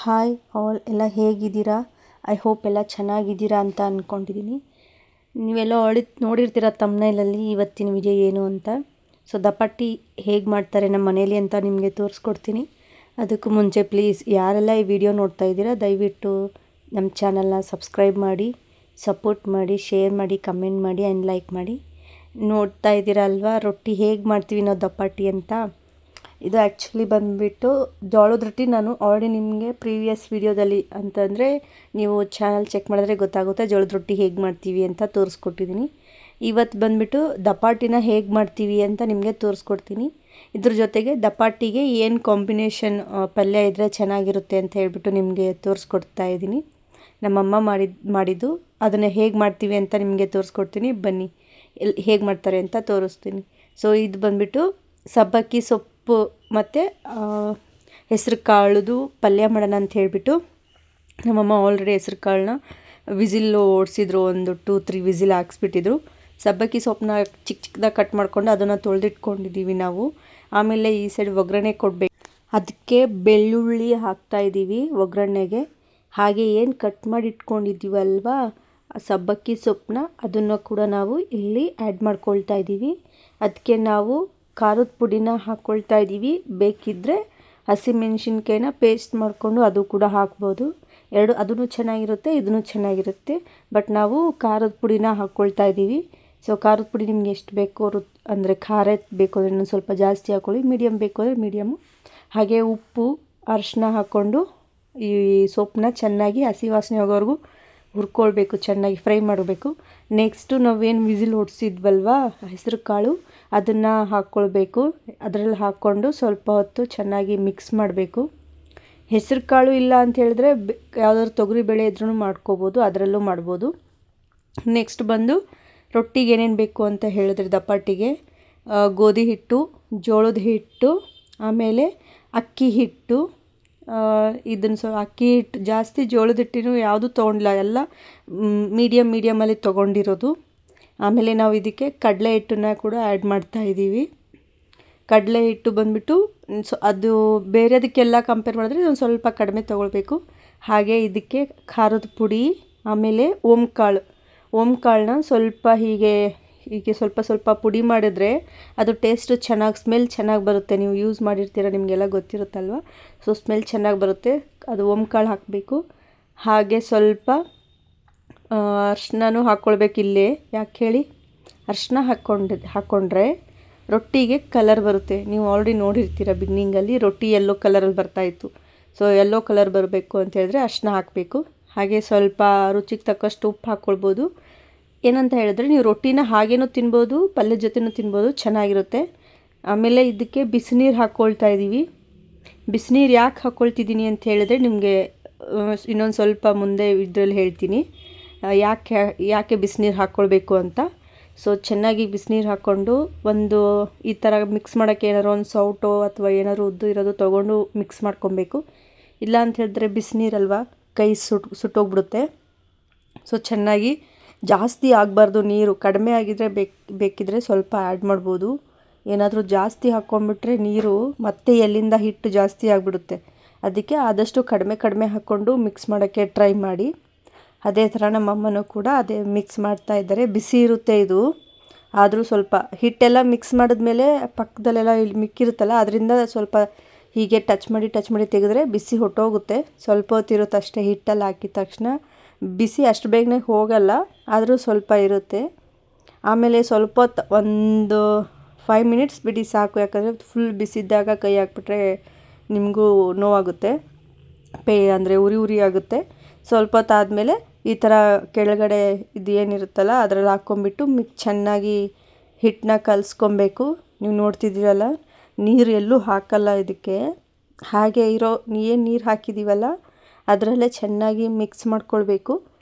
Hi all ಎಲ್ಲ ಹೇಗಿದ್ದೀರಾ? I hope ಎಲ್ಲ ಚೆನ್ನಾಗಿದ್ದೀರಾ ಅಂತ ಅಂದ್ಕೊಂಡಿದ್ದೀನಿ. ನೀವೆಲ್ಲ ನೋಡಿರ್ತೀರ ತಮ್ನೈಲಲ್ಲಿ ಇವತ್ತಿನ ವಿಡಿಯೋ ಏನು ಅಂತ. ಸೊ ದಪಾಟಿ ಹೇಗೆ ಮಾಡ್ತಾರೆ ನಮ್ಮ ಮನೇಲಿ ಅಂತ ನಿಮಗೆ ತೋರಿಸ್ಕೊಡ್ತೀನಿ. ಅದಕ್ಕೂ ಮುಂಚೆ ಪ್ಲೀಸ್ ಯಾರೆಲ್ಲ ಈ ವಿಡಿಯೋ ನೋಡ್ತಾ ಇದ್ದೀರಾ ದಯವಿಟ್ಟು ನಮ್ಮ ಚಾನಲ್ನ ಸಬ್ಸ್ಕ್ರೈಬ್ ಮಾಡಿ, ಸಪೋರ್ಟ್ ಮಾಡಿ, ಶೇರ್ ಮಾಡಿ, ಕಮೆಂಟ್ ಮಾಡಿ ಆ್ಯಂಡ್ ಲೈಕ್ ಮಾಡಿ. ನೋಡ್ತಾ ಇದ್ದೀರಾ ಅಲ್ವಾ ರೊಟ್ಟಿ ಹೇಗೆ ಮಾಡ್ತೀವಿ ನಾವು ದಪಾಟಿ ಅಂತ. ಇದು ಆ್ಯಕ್ಚುಲಿ ಬಂದುಬಿಟ್ಟು ಜೋಳದ ರೊಟ್ಟಿ. ನಾನು ಆಲ್ರೆಡಿ ನಿಮಗೆ ಪ್ರೀವಿಯಸ್ ವೀಡಿಯೋದಲ್ಲಿ ಅಂತಂದರೆ ನೀವು ಚಾನಲ್ ಚೆಕ್ ಮಾಡಿದ್ರೆ ಗೊತ್ತಾಗುತ್ತೆ ಜೋಳದ ರೊಟ್ಟಿ ಹೇಗೆ ಮಾಡ್ತೀವಿ ಅಂತ ತೋರಿಸ್ಕೊಟ್ಟಿದ್ದೀನಿ. ಇವತ್ತು ಬಂದುಬಿಟ್ಟು ದಪಾಟಿನ ಹೇಗೆ ಮಾಡ್ತೀವಿ ಅಂತ ನಿಮಗೆ ತೋರಿಸ್ಕೊಡ್ತೀನಿ. ಇದ್ರ ಜೊತೆಗೆ ದಪಾಟಿಗೆ ಏನು ಕಾಂಬಿನೇಷನ್ ಪಲ್ಯ ಇದ್ದರೆ ಚೆನ್ನಾಗಿರುತ್ತೆ ಅಂತ ಹೇಳ್ಬಿಟ್ಟು ನಿಮಗೆ ತೋರಿಸ್ಕೊಡ್ತಾ ಇದ್ದೀನಿ. ನಮ್ಮಮ್ಮ ಮಾಡಿದ್ದು ಅದನ್ನು ಹೇಗೆ ಮಾಡ್ತೀವಿ ಅಂತ ನಿಮಗೆ ತೋರಿಸ್ಕೊಡ್ತೀನಿ. ಬನ್ನಿ ಹೇಗೆ ಮಾಡ್ತಾರೆ ಅಂತ ತೋರಿಸ್ತೀನಿ. ಸೊ ಇದು ಬಂದುಬಿಟ್ಟು ಸಬ್ಬಕ್ಕಿ ಸೊಪ್ಪು ಮತ್ತು ಹೆಸ್ರು ಕಾಳುದು ಪಲ್ಯ ಮಾಡೋಣ ಅಂತ ಹೇಳಿಬಿಟ್ಟು ನಮ್ಮಮ್ಮ ಆಲ್ರೆಡಿ ಹೆಸ್ರು ಕಾಳನ್ನ ವಿಸಿಲ್ ಓಡಿಸಿದ್ರು. ಒಂದು 2-3 ವಿಸಿಲ್ ಹಾಕ್ಸ್ಬಿಟ್ಟಿದ್ರು. ಸಬ್ಬಕ್ಕಿ ಸೊಪ್ಪನ್ನ ಚಿಕ್ಕದಾಗಿ ಕಟ್ ಮಾಡ್ಕೊಂಡು ಅದನ್ನು ತೊಳೆದಿಟ್ಕೊಂಡಿದ್ದೀವಿ ನಾವು. ಆಮೇಲೆ ಈ ಸೈಡ್ ಒಗ್ಗರಣೆ ಕೊಡಬೇಕು. ಅದಕ್ಕೆ ಬೆಳ್ಳುಳ್ಳಿ ಹಾಕ್ತಾಯಿದ್ದೀವಿ ಒಗ್ಗರಣೆಗೆ. ಹಾಗೆ ಏನು ಕಟ್ ಮಾಡಿ ಇಟ್ಕೊಂಡಿದ್ದೀವಲ್ವಾ ಸಬ್ಬಕ್ಕಿ ಸೊಪ್ಪನ್ನ ಅದನ್ನು ಕೂಡ ನಾವು ಇಲ್ಲಿ ಆ್ಯಡ್ ಮಾಡ್ಕೊಳ್ತಾ ಇದ್ದೀವಿ. ಅದಕ್ಕೆ ನಾವು ಖಾರದ ಪುಡಿನ ಹಾಕ್ಕೊಳ್ತಾ ಇದ್ದೀವಿ. ಬೇಕಿದ್ದರೆ ಹಸಿಮೆಣ್ಸಿನ್ಕಾಯಿನ ಪೇಸ್ಟ್ ಮಾಡಿಕೊಂಡು ಅದು ಕೂಡ ಹಾಕ್ಬೋದು. ಅದೂ ಚೆನ್ನಾಗಿರುತ್ತೆ, ಇದೂ ಚೆನ್ನಾಗಿರುತ್ತೆ. ಬಟ್ ನಾವು ಖಾರದ ಪುಡಿನ ಹಾಕ್ಕೊಳ್ತಾ ಇದ್ದೀವಿ. ಸೊ ಖಾರದ ಪುಡಿ ನಿಮ್ಗೆ ಎಷ್ಟು ಬೇಕೋ ಅಂದರೆ ಖಾರ ಬೇಕು ಅಂದರೆ ಇನ್ನೊಂದು ಸ್ವಲ್ಪ ಜಾಸ್ತಿ ಹಾಕ್ಕೊಳ್ಳಿ, ಮೀಡಿಯಮ್ ಬೇಕು ಅಂದರೆ ಮೀಡಿಯಮ್ಮು. ಹಾಗೆ ಉಪ್ಪು, ಅರಿಶಿನ ಹಾಕ್ಕೊಂಡು ಈ ಸೊಪ್ಪನ್ನ ಚೆನ್ನಾಗಿ ಹಸಿ ವಾಸನೆ ಹೋಗೋವರೆಗೂ ಹುರ್ಕೊಳ್ಬೇಕು, ಚೆನ್ನಾಗಿ ಫ್ರೈ ಮಾಡಬೇಕು. ನೆಕ್ಸ್ಟು ನಾವೇನು ವಿಸಿಲ್ ಹೊಡ್ಸಿದ್ವಲ್ವ ಹೆಸರು ಕಾಳು ಅದನ್ನು ಹಾಕ್ಕೊಳ್ಬೇಕು. ಅದರಲ್ಲಿ ಹಾಕ್ಕೊಂಡು ಸ್ವಲ್ಪ ಹೊತ್ತು ಚೆನ್ನಾಗಿ ಮಿಕ್ಸ್ ಮಾಡಬೇಕು. ಹೆಸರು ಕಾಳು ಇಲ್ಲ ಅಂತ ಹೇಳಿದ್ರೆ ಯಾವುದಾದ್ರು ತೊಗರಿಬೇಳೆ ಇದ್ರೂ ಮಾಡ್ಕೋಬೋದು, ಅದರಲ್ಲೂ ಮಾಡ್ಬೋದು. ನೆಕ್ಸ್ಟ್ ಬಂದು ರೊಟ್ಟಿಗೆ ಏನೇನು ಬೇಕು ಅಂತ ಹೇಳಿದ್ರೆ ದಪಾಟಿಗೆ ಗೋಧಿ ಹಿಟ್ಟು, ಜೋಳದ ಹಿಟ್ಟು, ಆಮೇಲೆ ಅಕ್ಕಿ ಹಿಟ್ಟು. ಇದನ್ನು ಅಕ್ಕಿ ಹಿಟ್ಟು ಜಾಸ್ತಿ ಜೋಳದ ಹಿಟ್ಟಿನೂ ಯಾವುದು ತೊಗೊಂಡಿಲ್ಲ, ಎಲ್ಲ ಮೀಡಿಯಮಲ್ಲಿ ತೊಗೊಂಡಿರೋದು. ಆಮೇಲೆ ನಾವು ಇದಕ್ಕೆ ಕಡಲೆ ಹಿಟ್ಟನ್ನು ಕೂಡ ಆ್ಯಡ್ ಮಾಡ್ತಾಯಿದ್ದೀವಿ. ಕಡಲೆ ಹಿಟ್ಟು ಬಂದುಬಿಟ್ಟು ಅದು ಬೇರೆದಕ್ಕೆಲ್ಲ ಕಂಪೇರ್ ಮಾಡಿದ್ರೆ ಒಂದು ಸ್ವಲ್ಪ ಕಡಿಮೆ ತೊಗೊಳ್ಬೇಕು. ಹಾಗೆ ಇದಕ್ಕೆ ಖಾರದ ಪುಡಿ, ಆಮೇಲೆ ಓಂಕಾಳನ್ನ ಸ್ವಲ್ಪ ಹೀಗೆ ಸ್ವಲ್ಪ ಪುಡಿ ಮಾಡಿದ್ರೆ ಅದು ಟೇಸ್ಟು ಚೆನ್ನಾಗಿ ಸ್ಮೆಲ್ ಚೆನ್ನಾಗಿ ಬರುತ್ತೆ. ನೀವು ಯೂಸ್ ಮಾಡಿರ್ತೀರ, ನಿಮಗೆಲ್ಲ ಗೊತ್ತಿರುತ್ತಲ್ವ. ಸೊ ಸ್ಮೆಲ್ ಚೆನ್ನಾಗಿ ಬರುತ್ತೆ. ಅದು ಓಂಕಾಳು ಹಾಕಬೇಕು. ಹಾಗೆ ಸ್ವಲ್ಪ ಅರಿಶಿನನೂ ಹಾಕ್ಕೊಳ್ಬೇಕು ಇಲ್ಲೇ. ಯಾಕೆ ಹೇಳಿ, ಅರಿಶಿನ ಹಾಕ್ಕೊಂಡ್ರೆ ರೊಟ್ಟಿಗೆ ಕಲರ್ ಬರುತ್ತೆ. ನೀವು ಆಲ್ರೆಡಿ ನೋಡಿರ್ತೀರ ಬಿಗ್ನಿಂಗಲ್ಲಿ ರೊಟ್ಟಿ ಯೆಲ್ಲೋ ಕಲರಲ್ಲಿ ಬರ್ತಾಯಿತ್ತು. ಸೊ ಯೆಲ್ಲೋ ಕಲರ್ ಬರಬೇಕು ಅಂತ ಹೇಳಿದ್ರೆ ಅರಿಶಿನ ಹಾಕಬೇಕು. ಹಾಗೆ ಸ್ವಲ್ಪ ರುಚಿಗೆ ತಕ್ಕಷ್ಟು ಉಪ್ಪು ಹಾಕ್ಕೊಳ್ಬೋದು. ಏನಂತ ಹೇಳಿದ್ರೆ ನೀವು ರೊಟ್ಟಿನ ಹಾಗೇನೂ ತಿನ್ಬೋದು, ಪಲ್ಯದ ಜೊತೆನೂ ತಿನ್ಬೋದು, ಚೆನ್ನಾಗಿರುತ್ತೆ. ಆಮೇಲೆ ಇದಕ್ಕೆ ಬಿಸಿನೀರು ಹಾಕ್ಕೊಳ್ತಾ ಇದ್ದೀವಿ. ಬಿಸಿನೀರು ಯಾಕೆ ಹಾಕ್ಕೊಳ್ತಿದ್ದೀನಿ ಅಂತ ಹೇಳಿದ್ರೆ ನಿಮಗೆ ಇನ್ನೊಂದು ಸ್ವಲ್ಪ ಮುಂದೆ ಇದರಲ್ಲಿ ಹೇಳ್ತೀನಿ ಯಾಕೆ ಬಿಸಿನೀರು ಹಾಕ್ಕೊಳ್ಬೇಕು ಅಂತ. ಸೊ ಚೆನ್ನಾಗಿ ಬಿಸಿನೀರು ಹಾಕ್ಕೊಂಡು ಒಂದು ಈ ಥರ ಮಿಕ್ಸ್ ಮಾಡೋಕ್ಕೆ ಏನಾದ್ರು ಒಂದು ಸೌಟೋ ಅಥವಾ ಏನಾದ್ರು ಉದ್ದು ಇರೋದು ತೊಗೊಂಡು ಮಿಕ್ಸ್ ಮಾಡ್ಕೊಬೇಕು. ಇಲ್ಲ ಅಂತ ಹೇಳಿದ್ರೆ ಬಿಸಿನೀರಲ್ವ ಕೈ ಸುಟ್ಟೋಗ್ಬಿಡುತ್ತೆ. ಸೊ ಚೆನ್ನಾಗಿ ಜಾಸ್ತಿ ಆಗಬಾರ್ದು, ನೀರು ಕಡಿಮೆ ಆಗಿದ್ದರೆ ಬೇಕಿದ್ದರೆ ಸ್ವಲ್ಪ ಆ್ಯಡ್ ಮಾಡ್ಬೋದು. ಏನಾದರೂ ಜಾಸ್ತಿ ಹಾಕ್ಕೊಂಡ್ಬಿಟ್ರೆ ನೀರು ಮತ್ತೆ ಎಲ್ಲಿಂದ ಹಿಟ್ಟು ಜಾಸ್ತಿ ಆಗಿಬಿಡುತ್ತೆ. ಅದಕ್ಕೆ ಆದಷ್ಟು ಕಡಿಮೆ ಹಾಕ್ಕೊಂಡು ಮಿಕ್ಸ್ ಮಾಡೋಕ್ಕೆ ಟ್ರೈ ಮಾಡಿ. ಅದೇ ಥರ ನಮ್ಮಮ್ಮನೂ ಕೂಡ ಅದೇ ಮಿಕ್ಸ್ ಮಾಡ್ತಾ ಇದ್ದಾರೆ. ಬಿಸಿ ಇರುತ್ತೆ ಇದು, ಆದರೂ ಸ್ವಲ್ಪ ಹಿಟ್ಟೆಲ್ಲ ಮಿಕ್ಸ್ ಮಾಡಿದ್ಮೇಲೆ ಪಕ್ಕದಲ್ಲೆಲ್ಲ ಇಲ್ಲಿ ಮಿಕ್ಕಿರುತ್ತಲ್ಲ ಅದರಿಂದ ಸ್ವಲ್ಪ ಹೀಗೆ ಟಚ್ ಮಾಡಿ ತೆಗೆದ್ರೆ ಬಿಸಿ ಹೊಟ್ಟೋಗುತ್ತೆ. ಸ್ವಲ್ಪ ಹೊತ್ತಿರುತ್ತೆ ಅಷ್ಟೇ. ಹಿಟ್ಟಲ್ಲಿ ಹಾಕಿದ ತಕ್ಷಣ ಬಿಸಿ ಅಷ್ಟು ಬೇಗನೆ ಹೋಗಲ್ಲ, ಆದರೂ ಸ್ವಲ್ಪ ಇರುತ್ತೆ. ಆಮೇಲೆ ಸ್ವಲ್ಪ ಹೊತ್ತು ಒಂದು 5 ಮಿನಿಟ್ಸ್ ಬಿಡಿ ಸಾಕು. ಯಾಕಂದರೆ ಫುಲ್ ಬಿಸಿದ್ದಾಗ ಕೈ ಹಾಕ್ಬಿಟ್ರೆ ನಿಮಗೂ ನೋವಾಗುತ್ತೆ, ಅಂದರೆ ಉರಿ ಆಗುತ್ತೆ. ಸ್ವಲ್ಪ ಹೊತ್ತು ಆದಮೇಲೆ ಈ ಥರ ಕೆಳಗಡೆ ಇದು ಏನಿರುತ್ತಲ್ಲ ಅದರಲ್ಲಿ ಹಾಕ್ಕೊಂಬಿಟ್ಟು ಚೆನ್ನಾಗಿ ಹಿಟ್ಟನ್ನ ಕಲಿಸ್ಕೊಬೇಕು. ನೀವು ನೋಡ್ತಿದ್ದೀರಲ್ಲ, ನೀರು ಎಲ್ಲೂ ಹಾಕಲ್ಲ ಇದಕ್ಕೆ. ಹಾಗೆ ಏನು ನೀರು ಹಾಕಿದ್ದೀವಲ್ಲ ಅದರಲ್ಲೇ ಚೆನ್ನಾಗಿ ಮಿಕ್ಸ್ ಮಾಡ್ಕೊಳ್ಬೇಕು.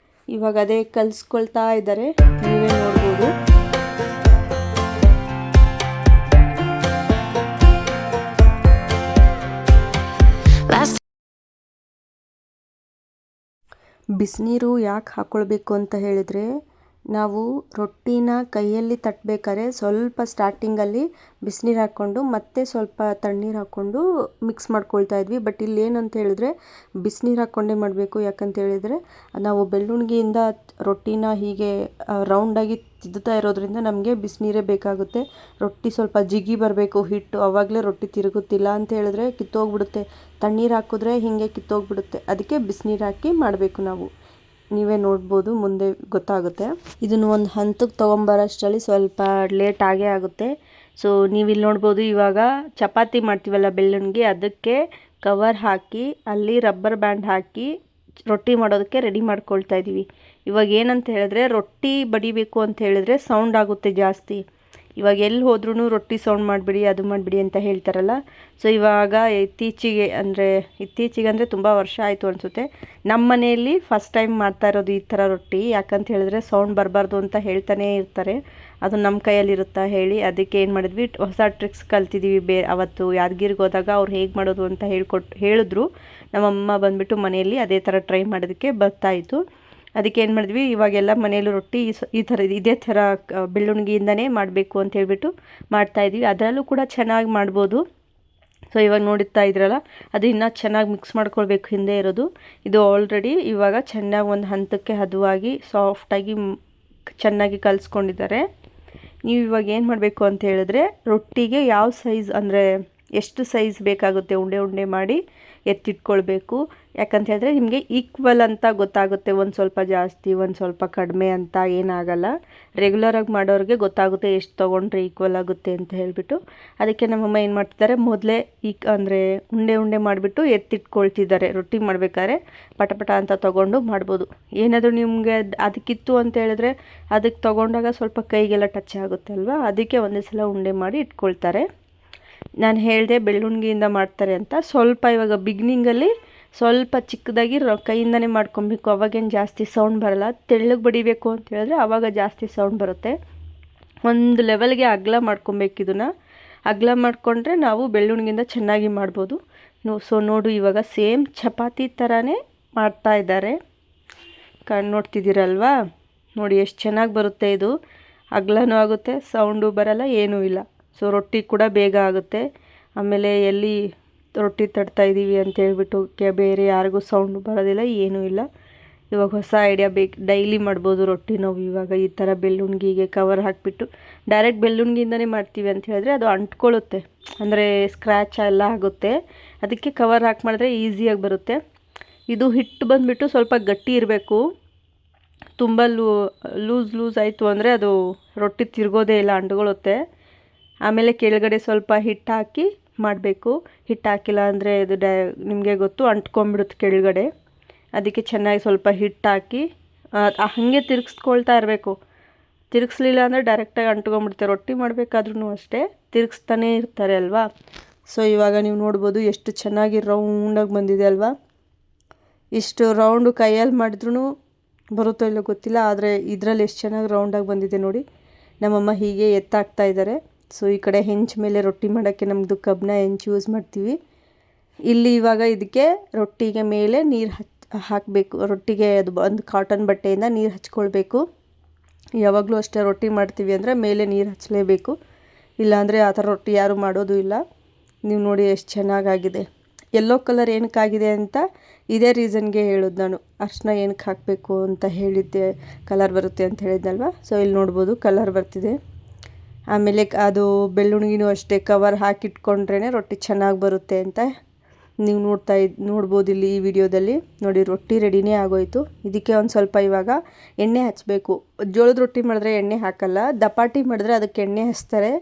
ಇವಾಗ ಅದೇ ಕಲಿಸ್ಕೊಳ್ತಾ ಇದ್ದಾರೆ, ನೀವೇ ನೋಡ್ಬೋದು. ಬಿಸಿನೀರು ಯಾಕೆ ಹಾಕ್ಕೊಳ್ಬೇಕು ಅಂತ ಹೇಳಿದರೆ ನಾವು ರೊಟ್ಟಿನ ಕೈಯಲ್ಲಿ ತಟ್ಟಬೇಕಾದ್ರೆ ಸ್ವಲ್ಪ ಸ್ಟಾರ್ಟಿಂಗಲ್ಲಿ ಬಿಸಿನೀರು ಹಾಕ್ಕೊಂಡು ಮತ್ತೆ ಸ್ವಲ್ಪ ತಣ್ಣೀರು ಹಾಕ್ಕೊಂಡು ಮಿಕ್ಸ್ ಮಾಡ್ಕೊಳ್ತಾ ಇದ್ವಿ. ಬಟ್ ಇಲ್ಲಿ ಏನಂತ ಹೇಳಿದ್ರೆ ಬಿಸಿನೀರು ಹಾಕ್ಕೊಂಡೇ ಮಾಡಬೇಕು. ಯಾಕಂತ ಹೇಳಿದರೆ ನಾವು ಬೆಳ್ಳುಣ್ಗಿಯಿಂದ ರೊಟ್ಟಿನ ಹೀಗೆ ರೌಂಡಾಗಿ ತಿದ್ದುತ್ತಾ ಇರೋದ್ರಿಂದ ನಮಗೆ ಬಿಸಿನೀರೇ ಬೇಕಾಗುತ್ತೆ. ರೊಟ್ಟಿ ಸ್ವಲ್ಪ ಜಿಗಿ ಬರಬೇಕು ಹಿಟ್ಟು, ಆವಾಗಲೇ ರೊಟ್ಟಿ ತಿರುಗುತ್ತಿಲ್ಲ ಅಂತ ಹೇಳಿದ್ರೆ ಕಿತ್ತೋಗ್ಬಿಡುತ್ತೆ. ತಣ್ಣೀರು ಹಾಕಿದ್ರೆ ಹೀಗೆ ಕಿತ್ತೋಗ್ಬಿಡುತ್ತೆ. ಅದಕ್ಕೆ ಬಿಸಿನೀರು ಹಾಕಿ ಮಾಡಬೇಕು ನಾವು. ನೀವೇ ನೋಡ್ಬೋದು, ಮುಂದೆ ಗೊತ್ತಾಗುತ್ತೆ. ಇದನ್ನು ಒಂದು ಹಂತಕ್ಕೆ ತೊಗೊಂಬರೋಷ್ಟರಲ್ಲಿ ಸ್ವಲ್ಪ ಲೇಟ್ ಆಗೇ ಆಗುತ್ತೆ. ಸೊ ನೀವಿಲ್ಲಿ ನೋಡ್ಬೋದು, ಇವಾಗ ಚಪಾತಿ ಮಾಡ್ತೀವಲ್ಲ ಬೆಳ್ಳುಣ್ಗಿ, ಅದಕ್ಕೆ ಕವರ್ ಹಾಕಿ ಅಲ್ಲಿ ರಬ್ಬರ್ ಬ್ಯಾಂಡ್ ಹಾಕಿ ರೊಟ್ಟಿ ಮಾಡೋದಕ್ಕೆ ರೆಡಿ ಮಾಡ್ಕೊಳ್ತಾ ಇದ್ದೀವಿ. ಇವಾಗ ಏನಂತ ಹೇಳಿದ್ರೆ ರೊಟ್ಟಿ ಬಡಿಬೇಕು ಅಂತ ಹೇಳಿದ್ರೆ ಸೌಂಡ್ ಆಗುತ್ತೆ ಜಾಸ್ತಿ. ಇವಾಗ ಎಲ್ಲಿ ಹೋದ್ರೂ ರೊಟ್ಟಿ ಸೌಂಡ್ ಮಾಡಿಬಿಡಿ, ಅದು ಮಾಡಿಬಿಡಿ ಅಂತ ಹೇಳ್ತಾರಲ್ಲ. ಸೊ ಇವಾಗ ಇತ್ತೀಚೆಗೆ ಅಂದರೆ ತುಂಬ ವರ್ಷ ಆಯಿತು ಅನಿಸುತ್ತೆ, ನಮ್ಮ ಮನೆಯಲ್ಲಿ ಫಸ್ಟ್ ಟೈಮ್ ಮಾಡ್ತಾ ಇರೋದು ಈ ಥರ ರೊಟ್ಟಿ. ಯಾಕಂತ ಹೇಳಿದ್ರೆ ಸೌಂಡ್ ಬರಬಾರ್ದು ಅಂತ ಹೇಳ್ತಾನೇ ಇರ್ತಾರೆ. ಅದು ನಮ್ಮ ಕೈಯಲ್ಲಿರುತ್ತಾ ಹೇಳಿ, ಅದಕ್ಕೆ ಏನು ಮಾಡಿದ್ವಿ, ಹೊಸ ಟ್ರಿಕ್ಸ್ ಕಲ್ತಿದ್ದೀವಿ. ಅವತ್ತು ಯಾದಗಿರಿಗೆ ಹೋದಾಗ ಅವ್ರು ಹೇಗೆ ಮಾಡೋದು ಅಂತ ಹೇಳಿದ್ರು. ನಮ್ಮಮ್ಮ ಬಂದುಬಿಟ್ಟು ಮನೆಯಲ್ಲಿ ಅದೇ ಥರ ಟ್ರೈ ಮಾಡೋದಕ್ಕೆ ಬರ್ತಾಯಿತ್ತು. ಅದಕ್ಕೆ ಏನು ಮಾಡಿದ್ವಿ, ಇವಾಗೆಲ್ಲ ಮನೆಯಲ್ಲೂ ರೊಟ್ಟಿ ಇದೇ ಥರ ಬೆಳ್ಳುಣ್ಗಿಯಿಂದನೇ ಮಾಡಬೇಕು ಅಂತ ಹೇಳ್ಬಿಟ್ಟು ಮಾಡ್ತಾಯಿದ್ವಿ. ಅದರಲ್ಲೂ ಕೂಡ ಚೆನ್ನಾಗಿ ಮಾಡ್ಬೋದು. ಸೊ ಇವಾಗ ನೋಡ್ತಾ ಇದ್ರಲ್ಲ, ಅದು ಇನ್ನೂ ಚೆನ್ನಾಗಿ ಮಿಕ್ಸ್ ಮಾಡ್ಕೊಳ್ಬೇಕು ಹಿಂದೆ ಇರೋದು. ಇದು ಆಲ್ರೆಡಿ ಇವಾಗ ಚೆನ್ನಾಗಿ ಒಂದು ಹಂತಕ್ಕೆ ಹದವಾಗಿ ಸಾಫ್ಟಾಗಿ ಚೆನ್ನಾಗಿ ಕಲಿಸ್ಕೊಂಡಿದ್ದಾರೆ. ನೀವು ಇವಾಗ ಏನು ಮಾಡಬೇಕು ಅಂತ ಹೇಳಿದ್ರೆ ರೊಟ್ಟಿಗೆ ಯಾವ ಸೈಜ್ ಅಂದರೆ ಎಷ್ಟು ಸೈಜ್ ಬೇಕಾಗುತ್ತೆ ಉಂಡೆ ಉಂಡೆ ಮಾಡಿ ಎತ್ತಿಟ್ಕೊಳ್ಬೇಕು. ಯಾಕಂತ ಹೇಳಿದ್ರೆ ನಿಮಗೆ ಈಕ್ವಲ್ ಅಂತ ಗೊತ್ತಾಗುತ್ತೆ. ಒಂದು ಸ್ವಲ್ಪ ಜಾಸ್ತಿ ಒಂದು ಸ್ವಲ್ಪ ಕಡಿಮೆ ಅಂತ ಏನಾಗಲ್ಲ. ರೆಗ್ಯುಲರಾಗಿ ಮಾಡೋರಿಗೆ ಗೊತ್ತಾಗುತ್ತೆ ಎಷ್ಟು ತೊಗೊಂಡ್ರೆ ಈಕ್ವಲ್ ಆಗುತ್ತೆ ಅಂತ ಹೇಳಿಬಿಟ್ಟು. ಅದಕ್ಕೆ ನಮ್ಮಮ್ಮ ಏನು ಮಾಡ್ತಿದ್ದಾರೆ, ಮೊದಲೇ ಅಂದರೆ ಉಂಡೆ ಉಂಡೆ ಮಾಡಿಬಿಟ್ಟು ಎತ್ತಿಟ್ಕೊಳ್ತಿದ್ದಾರೆ. ರೊಟ್ಟಿ ಮಾಡಬೇಕಾದ್ರೆ ಪಟ ಅಂತ ತೊಗೊಂಡು ಮಾಡ್ಬೋದು. ಏನಾದರೂ ನಿಮಗೆ ಅದಕ್ಕಿತ್ತು ಅಂತ ಹೇಳಿದ್ರೆ ಅದಕ್ಕೆ ತೊಗೊಂಡಾಗ ಸ್ವಲ್ಪ ಕೈಗೆಲ್ಲ ಟಚ್ ಆಗುತ್ತೆ ಅಲ್ವಾ, ಅದಕ್ಕೆ ಒಂದೇ ಸಲ ಉಂಡೆ ಮಾಡಿ ಇಟ್ಕೊಳ್ತಾರೆ. ನಾನು ಹೇಳಿದೆ ಬೆಳ್ಳುಣ್ಗಿಯಿಂದ ಮಾಡ್ತಾರೆ ಅಂತ. ಸ್ವಲ್ಪ ಇವಾಗ ಬಿಗಿನಿಂಗಲ್ಲಿ ಸ್ವಲ್ಪ ಚಿಕ್ಕದಾಗಿ ಕೈಯಿಂದನೇ ಮಾಡ್ಕೊಬೇಕು. ಅವಾಗೇನು ಜಾಸ್ತಿ ಸೌಂಡ್ ಬರಲ್ಲ. ತೆಳ್ಳಗೆ ಬಡಿಬೇಕು ಅಂತ ಹೇಳಿದ್ರೆ ಆವಾಗ ಜಾಸ್ತಿ ಸೌಂಡ್ ಬರುತ್ತೆ. ಒಂದು ಲೆವೆಲ್ಗೆ ಅಗಲ ಮಾಡ್ಕೊಬೇಕು. ಇದನ್ನು ಅಗಲ ಮಾಡಿಕೊಂಡ್ರೆ ನಾವು ಬೆಳ್ಳುಣ್ಗಿಯಿಂದ ಚೆನ್ನಾಗಿ ಮಾಡ್ಬೋದು. ಸೊ ನೋಡು, ಇವಾಗ ಸೇಮ್ ಚಪಾತಿ ಥರನೇ ಮಾಡ್ತಾ ಇದ್ದಾರೆ. ನೋಡ್ತಿದ್ದೀರಲ್ವಾ, ನೋಡಿ ಎಷ್ಟು ಚೆನ್ನಾಗಿ ಬರುತ್ತೆ. ಇದು ಅಗಲನೂ ಆಗುತ್ತೆ, ಸೌಂಡು ಬರಲ್ಲ, ಏನೂ ಇಲ್ಲ. ಸೊ ರೊಟ್ಟಿ ಕೂಡ ಬೇಗ ಆಗುತ್ತೆ. ಆಮೇಲೆ ಎಲ್ಲಿ ರೊಟ್ಟಿ ತಡ್ತಾ ಇದ್ದೀವಿ ಅಂತ ಹೇಳ್ಬಿಟ್ಟು ಬೇರೆ ಯಾರಿಗೂ ಸೌಂಡ್ ಬರೋದಿಲ್ಲ, ಏನೂ ಇಲ್ಲ. ಇವಾಗ ಹೊಸ ಐಡಿಯಾ ಡೈಲಿ ಮಾಡ್ಬೋದು ರೊಟ್ಟಿ ನಾವು. ಇವಾಗ ಈ ಥರ ಬೆಳ್ಳುಣ್ಗಿಗೆ ಕವರ್ ಹಾಕಿಬಿಟ್ಟು ಡೈರೆಕ್ಟ್ ಬೆಳ್ಳುಣ್ಗಿಯಿಂದನೇ ಮಾಡ್ತೀವಿ ಅಂತ ಹೇಳಿದ್ರೆ ಅದು ಅಂಟ್ಕೊಳ್ಳುತ್ತೆ, ಅಂದರೆ ಸ್ಕ್ರ್ಯಾಚ್ ಎಲ್ಲ ಆಗುತ್ತೆ. ಅದಕ್ಕೆ ಕವರ್ ಹಾಕಿ ಮಾಡಿದ್ರೆ ಈಸಿಯಾಗಿ ಬರುತ್ತೆ. ಇದು ಹಿಟ್ಟು ಬಂದುಬಿಟ್ಟು ಸ್ವಲ್ಪ ಗಟ್ಟಿ ಇರಬೇಕು. ತುಂಬ ಲೂಸ್ ಆಯಿತು ಅಂದರೆ ಅದು ರೊಟ್ಟಿ ತಿರ್ಗೋದೇ ಇಲ್ಲ, ಅಂಟ್ಕೊಳ್ಳುತ್ತೆ. ಆಮೇಲೆ ಕೆಳಗಡೆ ಸ್ವಲ್ಪ ಹಿಟ್ಟು ಹಾಕಿ ಮಾಡಬೇಕು. ಹಿಟ್ಟು ಹಾಕಿಲ್ಲ ಅಂದರೆ ಇದು ನಿಮಗೆ ಗೊತ್ತು, ಅಂಟ್ಕೊಂಡ್ಬಿಡುತ್ತೆ ಕೆಳಗಡೆ. ಅದಕ್ಕೆ ಚೆನ್ನಾಗಿ ಸ್ವಲ್ಪ ಹಿಟ್ಟು ಹಾಕಿ ಹಾಗೆ ತಿರುಗಿಸ್ಕೊಳ್ತಾ ಇರಬೇಕು. ತಿರುಗಿಸ್ಲಿಲ್ಲ ಅಂದರೆ ಡೈರೆಕ್ಟಾಗಿ ಅಂಟ್ಕೊಂಡ್ಬಿಡುತ್ತೆ. ರೊಟ್ಟಿ ಮಾಡಬೇಕಾದ್ರೂ ಅಷ್ಟೇ ತಿರುಗಿಸ್ತಾನೇ ಇರ್ತಾರೆ ಅಲ್ವಾ. ಸೊ ಇವಾಗ ನೀವು ನೋಡ್ಬೋದು ಎಷ್ಟು ಚೆನ್ನಾಗಿ ರೌಂಡಾಗಿ ಬಂದಿದೆ ಅಲ್ವಾ. ಇಷ್ಟು ರೌಂಡು ಕೈಯಲ್ಲಿ ಮಾಡಿದ್ರೂ ಬರುತ್ತೋ ಇಲ್ಲೋ ಗೊತ್ತಿಲ್ಲ, ಆದರೆ ಇದರಲ್ಲಿ ಎಷ್ಟು ಚೆನ್ನಾಗಿ ರೌಂಡಾಗಿ ಬಂದಿದೆ ನೋಡಿ. ನಮ್ಮಮ್ಮ ಹೀಗೆ ಎತ್ತಾಕ್ತಾ ಇದ್ದಾರೆ. ಸೊ ಈ ಕಡೆ ಹೆಂಚು ಮೇಲೆ ರೊಟ್ಟಿ ಮಾಡೋಕ್ಕೆ ನಮ್ಮದು ಕಬ್ಬಿಣ ಹೆಂಚು ಯೂಸ್ ಮಾಡ್ತೀವಿ. ಇಲ್ಲಿ ಇವಾಗ ಇದಕ್ಕೆ ರೊಟ್ಟಿಗೆ ಮೇಲೆ ನೀರು ಹಾಕಬೇಕು. ರೊಟ್ಟಿಗೆ ಅದು ಒಂದು ಕಾಟನ್ ಬಟ್ಟೆಯಿಂದ ನೀರು ಹಚ್ಕೊಳ್ಬೇಕು. ಯಾವಾಗಲೂ ಅಷ್ಟೇ ರೊಟ್ಟಿ ಮಾಡ್ತೀವಿ ಅಂದರೆ ಮೇಲೆ ನೀರು ಹಚ್ಚಲೇಬೇಕು. ಇಲ್ಲಾಂದರೆ ಆ ಥರ ರೊಟ್ಟಿ ಯಾರೂ ಮಾಡೋದು ಇಲ್ಲ. ನೀವು ನೋಡಿ ಎಷ್ಟು ಚೆನ್ನಾಗಾಗಿದೆ. ಯೆಲ್ಲೋ ಕಲರ್ ಏನಕ್ಕಾಗಿದೆ ಅಂತ ಇದೇ ರೀಸನ್ಗೆ ಹೇಳೋದು ನಾನು. ಅರಿಶಿನ ಏನಕ್ಕೆ ಹಾಕಬೇಕು ಅಂತ ಹೇಳಿದ್ದೆ, ಕಲರ್ ಬರುತ್ತೆ ಅಂತ ಹೇಳಿದ್ನಲ್ವ. ಸೊ ಇಲ್ಲಿ ನೋಡ್ಬೋದು ಕಲರ್ ಬರ್ತಿದೆ. ಆಮೇಲೆ ಅದು ಬೆಳ್ಳುಣ್ಗಿನೂ ಅಷ್ಟೇ ಕವರ್ ಹಾಕಿಟ್ಕೊಂಡ್ರೇ ರೊಟ್ಟಿ ಚೆನ್ನಾಗಿ ಬರುತ್ತೆ ಅಂತ ನೀವು ನೋಡ್ಬೋದು ಇಲ್ಲಿ ಈ ವಿಡಿಯೋದಲ್ಲಿ. ನೋಡಿ ರೊಟ್ಟಿ ರೆಡಿನೇ ಆಗೋಯ್ತು. ಇದಕ್ಕೆ ಒಂದು ಸ್ವಲ್ಪ ಇವಾಗ ಎಣ್ಣೆ ಹಚ್ಚಬೇಕು. ಜೋಳದ ರೊಟ್ಟಿ ಮಾಡಿದ್ರೆ ಎಣ್ಣೆ ಹಾಕಲ್ಲ, ದಪಾಟಿ ಮಾಡಿದ್ರೆ ಅದಕ್ಕೆ ಎಣ್ಣೆ ಹಚ್ತಾರೆ.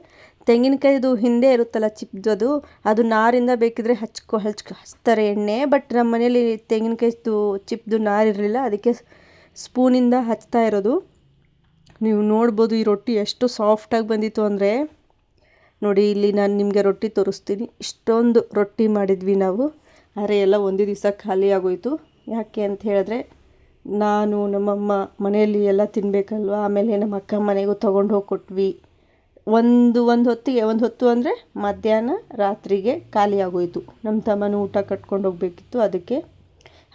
ತೆಂಗಿನಕಾಯಿದು ಹಿಂದೆ ಇರುತ್ತಲ್ಲ ಚಿಪ್ದು, ಅದು ನಾರಿಂದ ಬೇಕಿದ್ರೆ ಹಚ್ತಾರೆ ಎಣ್ಣೆ. ಬಟ್ ನಮ್ಮ ಮನೇಲಿ ತೆಂಗಿನಕಾಯಿದು ಚಿಪ್ದು ನಾರು ಇರಲಿಲ್ಲ, ಅದಕ್ಕೆ ಸ್ಪೂನಿಂದ ಹಚ್ತಾ ಇರೋದು. ನೀವು ನೋಡ್ಬೋದು ಈ ರೊಟ್ಟಿ ಎಷ್ಟು ಸಾಫ್ಟಾಗಿ ಬಂದಿತ್ತು ಅಂದರೆ. ನೋಡಿ ಇಲ್ಲಿ ನಾನು ನಿಮಗೆ ರೊಟ್ಟಿ ತೋರಿಸ್ತೀನಿ. ಇಷ್ಟೊಂದು ರೊಟ್ಟಿ ಮಾಡಿದ್ವಿ ನಾವು, ಆದರೆ ಎಲ್ಲ ಒಂದೇ ದಿವಸ ಖಾಲಿ ಆಗೋಯಿತು. ಯಾಕೆ ಅಂತ ಹೇಳಿದ್ರೆ ನಾನು ನಮ್ಮಮ್ಮ ಮನೆಯಲ್ಲಿ ಎಲ್ಲ ತಿನ್ನಬೇಕಲ್ವ. ಆಮೇಲೆ ನಮ್ಮ ಅಕ್ಕ ಮನೆಗೂ ತೊಗೊಂಡು ಹೋಗಿ ಕೊಟ್ವಿ. ಒಂದು ಹೊತ್ತು ಅಂದರೆ ಮಧ್ಯಾಹ್ನ ರಾತ್ರಿಗೆ ಖಾಲಿ ಆಗೋಯಿತು. ನಮ್ಮ ತಮ್ಮನ ಊಟ ಕಟ್ಕೊಂಡು ಹೋಗಬೇಕಿತ್ತು ಅದಕ್ಕೆ.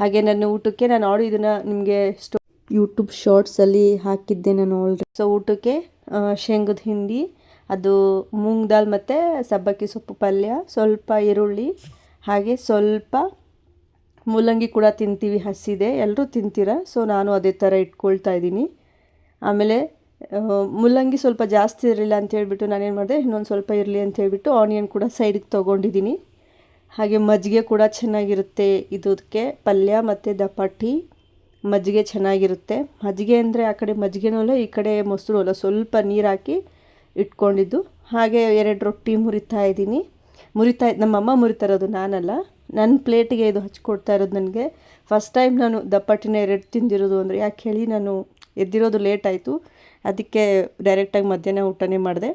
ಹಾಗೆ ನನ್ನ ಊಟಕ್ಕೆ ನಾನು ಇದನ್ನು ನಿಮಗೆ ಯೂಟ್ಯೂಬ್ ಶಾರ್ಟ್ಸಲ್ಲಿ ಹಾಕಿದ್ದೆ ನಾನು ಆಲ್ರೆಡಿ. ಸೊ ಊಟಕ್ಕೆ ಶೇಂಗದ ಹಿಂಡಿ, ಅದು ಮೂಂಗ್ ದಾಲ್ ಮತ್ತು ಸಬ್ಬಕ್ಕಿ ಸೊಪ್ಪು ಪಲ್ಯ, ಸ್ವಲ್ಪ ಈರುಳ್ಳಿ, ಹಾಗೆ ಸ್ವಲ್ಪ ಮೂಲಂಗಿ ಕೂಡ ತಿಂತೀವಿ, ಹಸಿದೆ, ಎಲ್ಲರೂ ತಿಂತೀರಾ. ಸೊ ನಾನು ಅದೇ ಥರ ಇಟ್ಕೊಳ್ತಾ ಇದ್ದೀನಿ. ಆಮೇಲೆ ಮೂಲಂಗಿ ಸ್ವಲ್ಪ ಜಾಸ್ತಿ ಇರಲಿಲ್ಲ ಅಂತ ಹೇಳ್ಬಿಟ್ಟು ನಾನೇನು ಮಾಡಿದೆ, ಇನ್ನೊಂದು ಸ್ವಲ್ಪ ಇರಲಿ ಅಂತ ಹೇಳ್ಬಿಟ್ಟು ಆನಿಯನ್ ಕೂಡ ಸೈಡಿಗೆ ತೊಗೊಂಡಿದ್ದೀನಿ. ಹಾಗೆ ಮಜ್ಜಿಗೆ ಕೂಡ ಚೆನ್ನಾಗಿರುತ್ತೆ ಇದಕ್ಕೆ, ಪಲ್ಯ ಮತ್ತು ದಪಾಟಿ ಮಜ್ಜಿಗೆ ಚೆನ್ನಾಗಿರುತ್ತೆ. ಮಜ್ಜಿಗೆ ಅಂದರೆ ಆ ಕಡೆ ಮಜ್ಜಿಗೆನೂ ಅಲ್ಲ, ಈ ಕಡೆ ಮೊಸರು ಅಲ್ಲ, ಸ್ವಲ್ಪ ನೀರು ಹಾಕಿ ಇಟ್ಕೊಂಡಿದ್ದು. ಹಾಗೆ 2 ರೊಟ್ಟಿ ನಮ್ಮಮ್ಮ ಮುರಿತಾರೋದು, ನಾನಲ್ಲ. ನನ್ನ ಪ್ಲೇಟಿಗೆ ಇದು ಹಚ್ಕೊಡ್ತಾ ಇರೋದು ನನಗೆ. ಫಸ್ಟ್ ಟೈಮ್ ನಾನು ದಪಾಟಿನ 2 ತಿಂದಿರೋದು. ಅಂದರೆ ಯಾಕೆ ಹೇಳಿ, ನಾನು ಎದ್ದಿರೋದು ಲೇಟ್ ಆಯಿತು, ಅದಕ್ಕೆ ಡೈರೆಕ್ಟಾಗಿ ಮಧ್ಯಾಹ್ನ ಊಟನೇ ಮಾಡಿದೆ.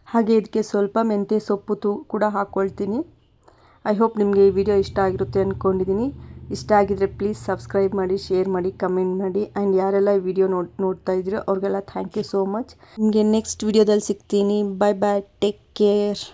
ಹಾಗೆ ಇದಕ್ಕೆ ಸ್ವಲ್ಪ ಮೆಂತ್ಯ ಸೊಪ್ಪು ಕೂಡ ಹಾಕ್ಕೊಳ್ತೀನಿ. ಐ ಹೋಪ್ ನಿಮಗೆ ಈ ವಿಡಿಯೋ ಇಷ್ಟ ಆಗಿರುತ್ತೆ ಅಂದ್ಕೊಂಡಿದ್ದೀನಿ. ಇಷ್ಟ ಆಗಿದರೆ ಪ್ಲೀಸ್ ಸಬ್ಸ್ಕ್ರೈಬ್ ಮಾಡಿ, ಶೇರ್ ಮಾಡಿ, ಕಮೆಂಟ್ ಮಾಡಿ. ಆ್ಯಂಡ್ ಯಾರೆಲ್ಲ ಈ ವಿಡಿಯೋ ನೋಡ್ತಾ ಇದ್ದೀರೋ ಅವ್ರಿಗೆಲ್ಲ ಥ್ಯಾಂಕ್ ಯು ಸೋ ಮಚ್. ನಿಮಗೆ ನೆಕ್ಸ್ಟ್ ವಿಡಿಯೋದಲ್ಲಿ ಸಿಗ್ತೀನಿ. ಬಾಯ್ ಬಾಯ್, ಟೇಕ್ ಕೇರ್.